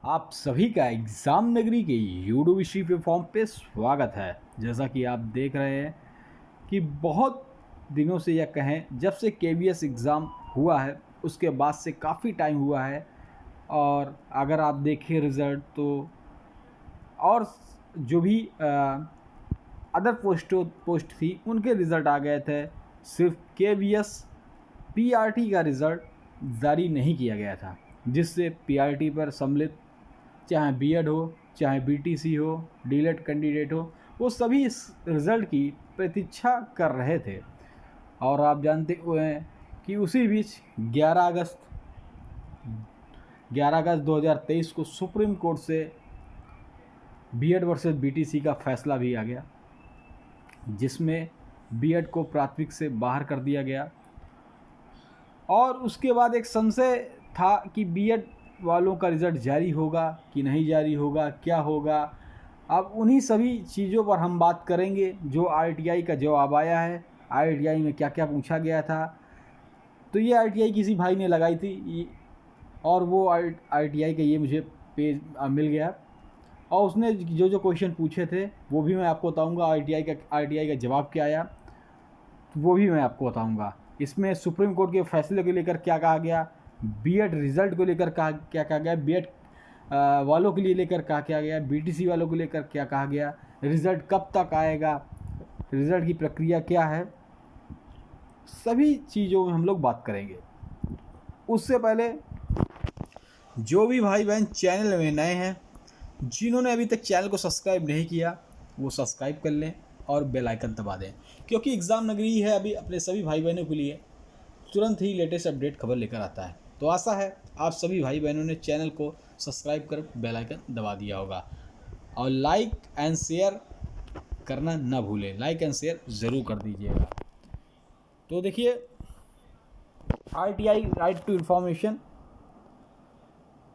आप सभी का एग्ज़ाम नगरी के यूट्यूब इसी प्लेटफॉर्म पे स्वागत है। जैसा कि आप देख रहे हैं कि बहुत दिनों से, या कहें जब से केवीएस एग्ज़ाम हुआ है उसके बाद से काफ़ी टाइम हुआ है। और अगर आप देखें रिज़ल्ट तो और जो भी अदर पोस्ट थी उनके रिज़ल्ट आ गए थे। सिर्फ केवीएस पीआरटी का रिज़ल्ट जारी नहीं किया गया था, जिससे पीआरटी पर सम्मिलित चाहे बीएड हो, चाहे बीटीसी हो, डीएलएड कैंडिडेट हो, वो सभी इस रिज़ल्ट की प्रतीक्षा कर रहे थे। और आप जानते हुए हैं कि उसी बीच 11 अगस्त 2023 को सुप्रीम कोर्ट से बीएड वर्सेस बीटीसी का फैसला भी आ गया, जिसमें बीएड को प्राथमिक से बाहर कर दिया गया। और उसके बाद एक संशय था कि बीएड वालों का रिज़ल्ट जारी होगा कि नहीं जारी होगा, क्या होगा। अब उन्हीं सभी चीज़ों पर हम बात करेंगे जो आरटीआई का जवाब आया है। आरटीआई में क्या क्या पूछा गया था, तो ये आरटीआई किसी भाई ने लगाई थी और वो आरटीआई का ये मुझे पेज मिल गया, और उसने जो जो क्वेश्चन पूछे थे वो भी मैं आपको बताऊंगा। आरटीआई का जवाब क्या आया वो भी मैं आपको बताऊंगा। इसमें सुप्रीम कोर्ट के फैसले को लेकर क्या कहा गया, बीएड रिज़ल्ट को लेकर क्या कहा गया, बीएड वालों के लिए लेकर क्या गया, बीटीसी वालों को लेकर क्या कहा गया, रिज़ल्ट कब तक आएगा, रिज़ल्ट की प्रक्रिया क्या है, सभी चीज़ों में हम लोग बात करेंगे। उससे पहले जो भी भाई बहन चैनल में नए हैं, जिन्होंने अभी तक चैनल को सब्सक्राइब नहीं किया, वो सब्सक्राइब कर लें और बेल आइकन दबा दें, क्योंकि एग्ज़ाम नगरी है अभी अपने सभी भाई बहनों के लिए तुरंत ही लेटेस्ट अपडेट खबर लेकर आता है। तो आशा है आप सभी भाई बहनों ने चैनल को सब्सक्राइब कर बेल आइकन दबा दिया होगा, और लाइक एंड शेयर करना ना भूलें। लाइक एंड शेयर ज़रूर कर दीजिएगा। तो देखिए, आरटीआई राइट टू इन्फॉर्मेशन,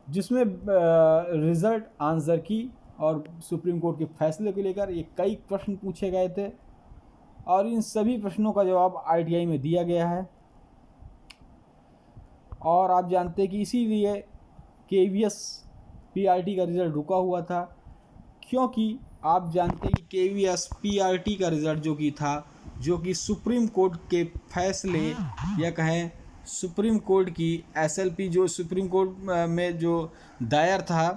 जिसमें रिज़ल्ट, आंसर की और सुप्रीम कोर्ट के फैसले को लेकर ये कई प्रश्न पूछे गए थे, और इन सभी प्रश्नों का जवाब आरटीआई में दिया गया है। और आप जानते हैं कि इसीलिए केवीएस पीआरटी का रिज़ल्ट रुका हुआ था, क्योंकि आप जानते हैं कि केवीएस पीआरटी का रिज़ल्ट जो कि सुप्रीम कोर्ट के फैसले, या कहें सुप्रीम कोर्ट की एसएलपी, जो सुप्रीम कोर्ट में जो दायर था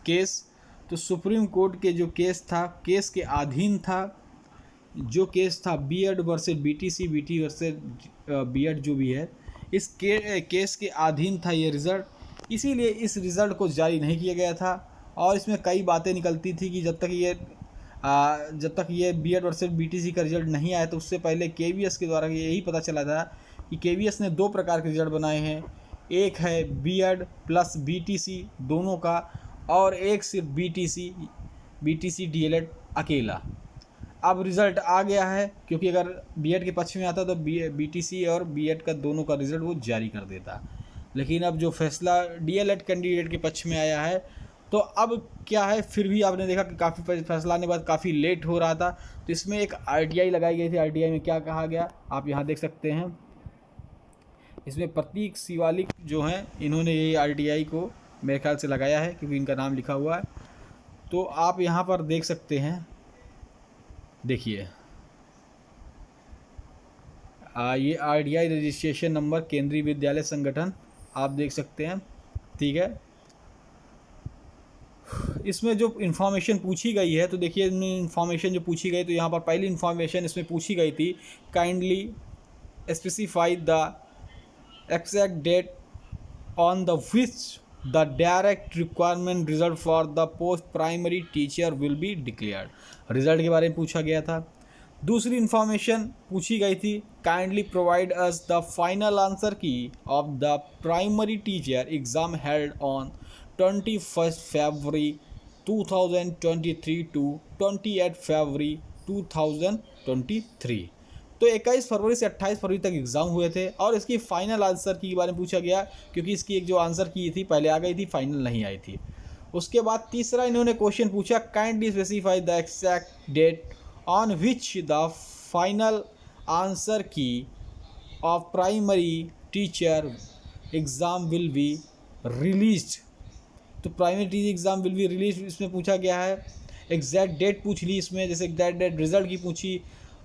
केस, तो सुप्रीम कोर्ट के जो केस था, केस के अधीन था। जो केस था BEd versus BTC, BT versus BEd जो भी है, इस केस के अधीन था ये रिज़ल्ट। इसीलिए इस रिज़ल्ट को जारी नहीं किया गया था। और इसमें कई बातें निकलती थी कि जब तक ये बीएड वर्सेस बीटीसी का रिज़ल्ट नहीं आया, तो उससे पहले केवीएस के द्वारा यही पता चला था कि केवीएस ने 2 प्रकार के रिज़ल्ट बनाए हैं। एक है बीएड प्लस बीटीसी दोनों का, और एक सिर्फ बीटीसी डीएलएड अकेला। अब रिज़ल्ट आ गया है, क्योंकि अगर बीएड के पक्ष में आता तो बीटीसी और बीएड का दोनों का रिज़ल्ट वो जारी कर देता। लेकिन अब जो फैसला डीएलएड कैंडिडेट के पक्ष में आया है, तो अब क्या है, फिर भी आपने देखा कि काफ़ी फैसला आने के बाद काफ़ी लेट हो रहा था, तो इसमें एक आरटीआई लगाई गई थी। आरटीआई में क्या कहा गया आप यहाँ देख सकते हैं। इसमें प्रतीक शिवालिक जो हैं, इन्होंने ये आरटीआई को मेरे ख्याल से लगाया है, क्योंकि इनका नाम लिखा हुआ है। तो आप यहाँ पर देख सकते हैं, देखिए ये आरटीआई रजिस्ट्रेशन नंबर, केंद्रीय विद्यालय संगठन, आप देख सकते हैं, ठीक है। इसमें जो इन्फॉर्मेशन पूछी गई है, तो देखिए इन्फॉर्मेशन जो पूछी गई, तो यहाँ पर पहली इन्फॉर्मेशन इसमें पूछी गई थी, kindly specify the exact date on the which the direct requirement result for the post primary teacher will be declared. Result के बारे में पूछा गया था। दूसरी इन्फॉर्मेशन पूछी गई थी, kindly provide us the final answer key of the primary teacher exam held on 21 February 2023 to 28 February 2023। तो 21 फरवरी से 28 फरवरी तक एग्ज़ाम हुए थे, और इसकी फ़ाइनल आंसर की बारे में पूछा गया, क्योंकि इसकी एक जो आंसर की थी पहले आ गई थी, फाइनल नहीं आई थी। उसके बाद तीसरा इन्होंने क्वेश्चन पूछा, kindly specify the exact date on which the final answer key of primary teacher exam will be released. तो primary TG exam will be release इसमें पूछा गया है। एग्जैक्ट डेट पूछ ली इसमें, जैसे एग्जैक्ट डेट रिजल्ट की पूछी,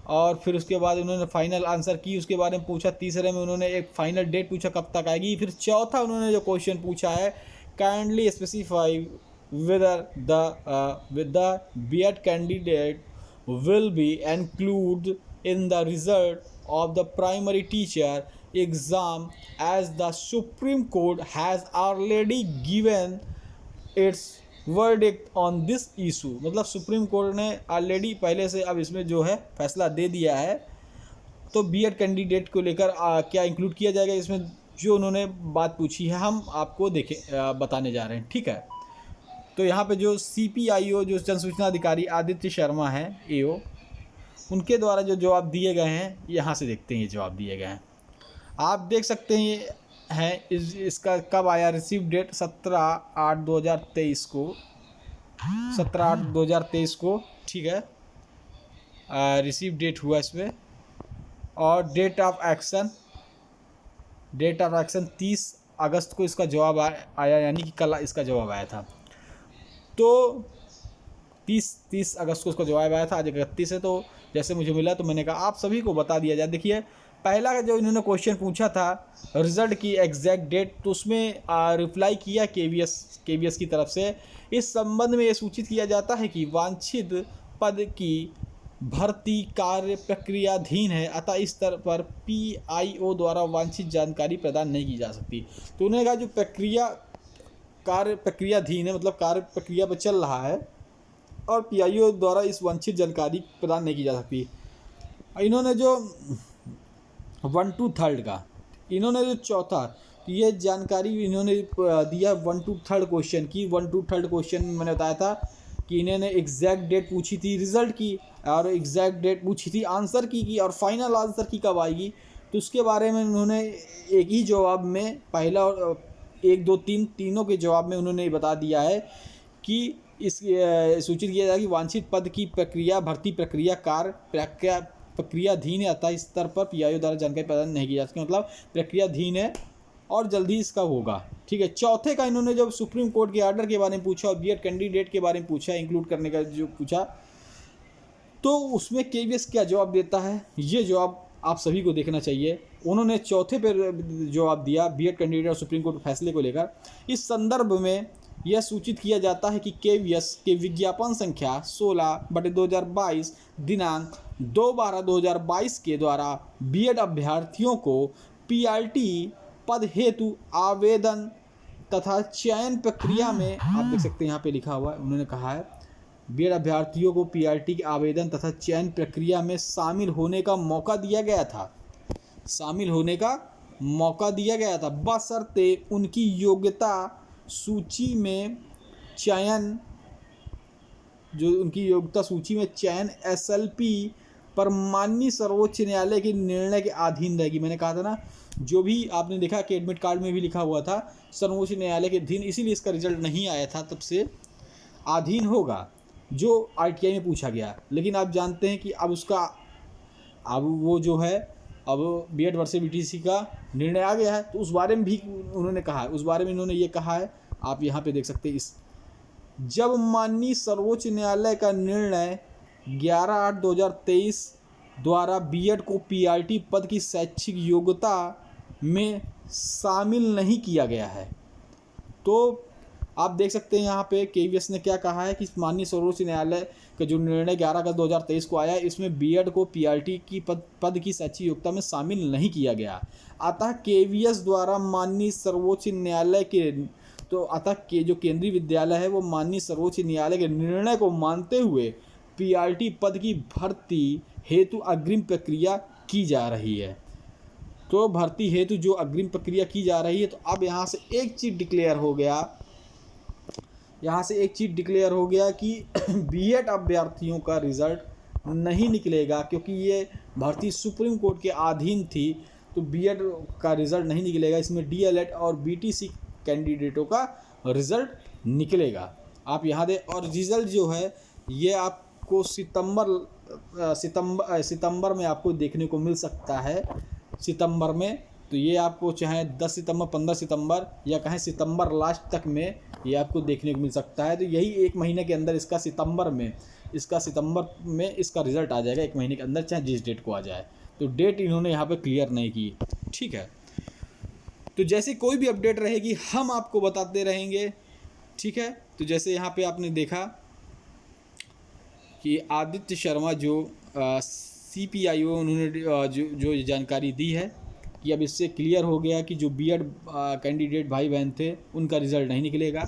और फिर उसके बाद उन्होंने फाइनल आंसर की उसके बारे में पूछा। तीसरे में उन्होंने एक फाइनल डेट पूछा कब तक आएगी। फिर चौथा उन्होंने जो क्वेश्चन पूछा है, kindly specify whether the B.Ed candidate will be included in the result of the primary teacher exam, as the Supreme Court has already given its verdict on this issue। मतलब सुप्रीम कोर्ट ने already पहले से अब इसमें जो है फैसला दे दिया है। तो B.Ed कैंडिडेट को लेकर क्या इंक्लूड किया जाएगा इसमें, जो उन्होंने बात पूछी है हम आपको बताने जा रहे हैं, ठीक है। तो यहाँ पे जो CPIO जो जन सूचना अधिकारी आदित्य शर्मा हैं AO, उनके द्वारा जो जवाब दिए गए हैं, यहाँ से देखते हैं ये जवाब दिए गए हैं। आप देख सकते हैं इसका कब आया, रिसीव डेट 17/8/2023 को, 17/8/2023 को, ठीक है, रिसीव डेट हुआ इसमें। और डेट ऑफ एक्शन 30 अगस्त को इसका जवाब आया, यानी कि कल इसका जवाब आया था। तो 30 अगस्त को उसका जवाब आया था, आज 31 है। तो जैसे मुझे मिला तो मैंने कहा आप सभी को बता दिया जाए। देखिए पहला का जो इन्होंने क्वेश्चन पूछा था रिजल्ट की एग्जैक्ट डेट, तो उसमें रिप्लाई किया KVS की तरफ से, इस संबंध में ये सूचित किया जाता है कि वांछित पद की भर्ती कार्य प्रक्रियाधीन है, अतः इस स्तर पर PIO द्वारा वांछित जानकारी प्रदान नहीं की जा सकती। तो उन्होंने कहा जो कार्य प्रक्रियाधीन है, मतलब कार्य प्रक्रिया पर चल रहा है, और PIO द्वारा इस वांछित जानकारी प्रदान नहीं की जा सकती। इन्होंने जो 1 to 3 का, इन्होंने जो चौथा ये जानकारी इन्होंने दिया 1 to 3 क्वेश्चन की। 1 to 3 क्वेश्चन में मैंने बताया था कि इन्होंने एग्जैक्ट डेट पूछी थी रिजल्ट की, और एग्जैक्ट डेट पूछी थी आंसर की, और फाइनल आंसर की कब आएगी। तो उसके बारे में उन्होंने एक ही जवाब में, पहला 1 2 3 तीनों के जवाब में उन्होंने बता दिया है कि इस सूचित किया जाए कि वांछित पद की प्रक्रिया भर्ती प्रक्रिया प्रक्रियाधीन है, अतः इस स्तर पर PIO द्वारा जानकारी प्रदान नहीं की जा सकती। मतलब प्रक्रियाधीन है और जल्दी इसका होगा, ठीक है। चौथे का इन्होंने जब सुप्रीम कोर्ट के ऑर्डर के बारे में पूछा और B.Ed कैंडिडेट के बारे में पूछा, इंक्लूड करने का जो पूछा, तो उसमें KVS क्या जवाब देता है, ये जवाब आप सभी को देखना चाहिए। उन्होंने चौथे पे जवाब दिया B.Ed कैंडिडेट और सुप्रीम कोर्ट फैसले को लेकर। इस संदर्भ में यह सूचित किया जाता है कि KVS के विज्ञापन संख्या 16/2022 दिनांक 2/12/2022 के द्वारा B.Ed अभ्यर्थियों को PRT पद हेतु आवेदन तथा चयन प्रक्रिया में, आप देख सकते हैं यहाँ पे लिखा हुआ है, उन्होंने कहा है B.Ed अभ्यर्थियों को PRT के आवेदन तथा चयन प्रक्रिया में शामिल होने का मौका दिया गया था, बशर्ते उनकी योग्यता सूची में चयन SLP पर माननीय सर्वोच्च न्यायालय के निर्णय के अधीन रहेगी। मैंने कहा था ना, जो भी आपने देखा कि एडमिट कार्ड में भी लिखा हुआ था सर्वोच्च न्यायालय के अधीन, इसीलिए इसका रिजल्ट नहीं आया था, तब से अधीन होगा जो RTI में पूछा गया। लेकिन आप जानते हैं कि अब वो जो है, अब B.Ed वर्सेस BTC का निर्णय आ गया है, तो उस बारे में भी उन्होंने कहा है, ये कहा है, आप यहाँ पे देख सकते हैं। जब माननीय सर्वोच्च न्यायालय का निर्णय 11/8/2023 द्वारा B.Ed को PRT पद की शैक्षिक योग्यता में शामिल नहीं किया गया है, तो आप देख सकते हैं यहाँ पे KVS ने क्या कहा है कि माननीय सर्वोच्च न्यायालय का जो निर्णय 11 अगस्त 2023 को आया, इसमें B.Ed को PRT की पद की शैक्षिक योग्यता में शामिल नहीं किया गया। अतः KVS द्वारा माननीय सर्वोच्च न्यायालय के जो केंद्रीय विद्यालय है वो माननीय सर्वोच्च न्यायालय के निर्णय को मानते हुए PRT पद की भर्ती हेतु अग्रिम प्रक्रिया की जा रही है। तो भर्ती हेतु जो अग्रिम प्रक्रिया की जा रही है, तो अब यहाँ से एक चीज़ डिक्लेयर हो गया कि B.Ed अभ्यर्थियों का रिज़ल्ट नहीं निकलेगा, क्योंकि ये भर्ती सुप्रीम कोर्ट के अधीन थी, तो B.Ed का रिज़ल्ट नहीं निकलेगा। इसमें DLED और BTC कैंडिडेटों का रिज़ल्ट निकलेगा। आप यहाँ दें, और रिज़ल्ट जो है ये आपको सितंबर में आपको देखने को मिल सकता है। सितंबर में तो ये आपको चाहे 10 सितंबर 15 सितंबर या कहें सितंबर लास्ट तक में ये आपको देखने को मिल सकता है। तो यही 1 महीने के अंदर इसका सितंबर में इसका रिज़ल्ट आ जाएगा, 1 महीने के अंदर, चाहे जिस डेट को आ जाए। तो डेट इन्होंने यहाँ पे क्लियर नहीं की, ठीक है। तो जैसे कोई भी अपडेट रहेगी हम आपको बताते रहेंगे, ठीक है। तो जैसे यहाँ पे आपने देखा कि आदित्य शर्मा जो CPIO उन्होंने जो जानकारी दी है कि अब इससे क्लियर हो गया कि जो बीएड कैंडिडेट भाई बहन थे उनका रिज़ल्ट नहीं निकलेगा,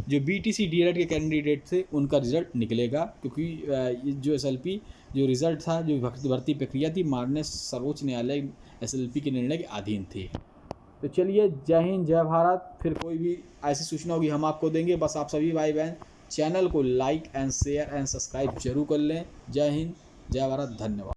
जो BTC DLED के कैंडिडेट थे उनका रिज़ल्ट निकलेगा, क्योंकि जो SLP जो रिज़ल्ट था, जो भर्ती प्रक्रिया थी, माननीय सर्वोच्च न्यायालय SLP के निर्णय के अधीन थी। तो चलिए, जय हिंद, जय भारत। फिर कोई भी ऐसी सूचना होगी हम आपको देंगे। बस आप सभी भाई बहन चैनल को like and share and subscribe जरूर कर लें। जय हिंद, जय भारत, धन्यवाद।